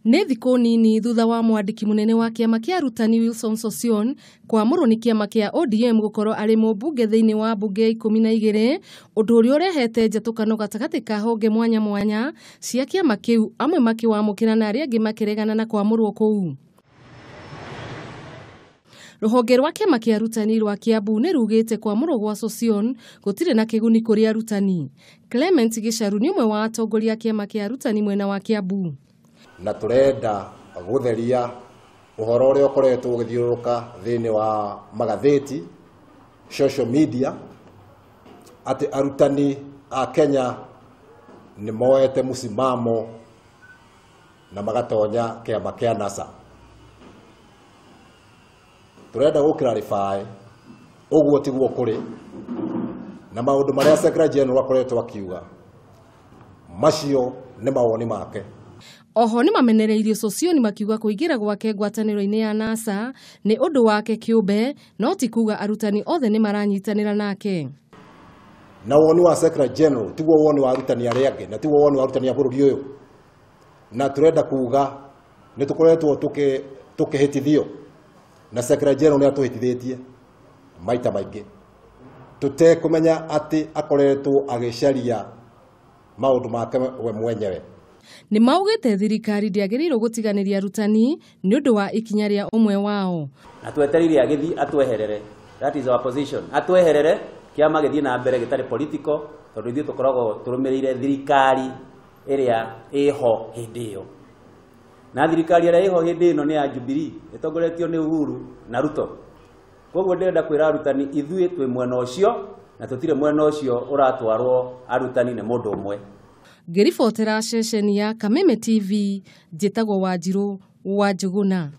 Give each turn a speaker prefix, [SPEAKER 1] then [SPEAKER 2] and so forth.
[SPEAKER 1] Nĩ thikũ nini thutha wa mwandiki munene wa kiama kia arutani Wilson Sossion kwamurwo ni kiama kia ODM gukorwo ari mumbunge thiini wa mbunge ikumi na igiri, undu uria urehete njatũkano gatagati ka honge mwanya mwanya cia kiama kiu, amwe makiwamũkĩra na aria angi makiregana na kwamurwo kũu. Ruhonge rwa kiama kia arutani rwa Kiambu nirugite kwamurwo gwa Sossion gutire na kiguni kuri arutani. Clement Gicharu ni umwe wa atongoria kiama kia arutani mwena wa Kiambu.
[SPEAKER 2] Na turenda gutheria uhoro uria ukoretwo ugithiuruka thiini wa magatheti, social media, ati arutani a Kenya ni moete musimamo na magatonya kiama kia NASA. Turenda gu clarify uguo tiguo kuri na maundu maria Secretary General akoretwo akiuga macio ni mawoni make.
[SPEAKER 1] Oho ni mamenereirie Sossion makiuga kuingira gwake ngwataniro-ini ya NASA ni undu wake kiumbe, no ti kuga arutani othe ni maranyitanira nake.
[SPEAKER 2] Na woni wa Secretary General tiguo woni wa arutani aria angi, na tiguo woni wa arutani a bururi uyu. Na turenda kuga ni tukoretwo tukihitithio na Secretary General ni atuhitithitie maita maingi, tutekumenya ati akoretwo agicaria maundu make we mwenyewe.
[SPEAKER 1] Ni maugite thirikari ndiagiriirwo gutiganiria arutani ni undu wa ikinya ria umwe wao.
[SPEAKER 3] Atweteririe agithi atweherere, that is our position. Atweherere kiama githii na mbere gitari political, tondu ithuĩ tukoragwo turumirire thirikari iria iho hindi iyo. Na thirikari iria iho hindi ino ni ya Jubilee, itongoretio ni Uhuru na Ruto. Koguo ndenda kwira arutani ithuĩ twi mwena ucio na tutire mwena ucio uratwarwo arutani ni mundu umwe.
[SPEAKER 1] Ngiribotera ceceni ya Kameme TV, njitagwo Wanjiru wa Njuguna.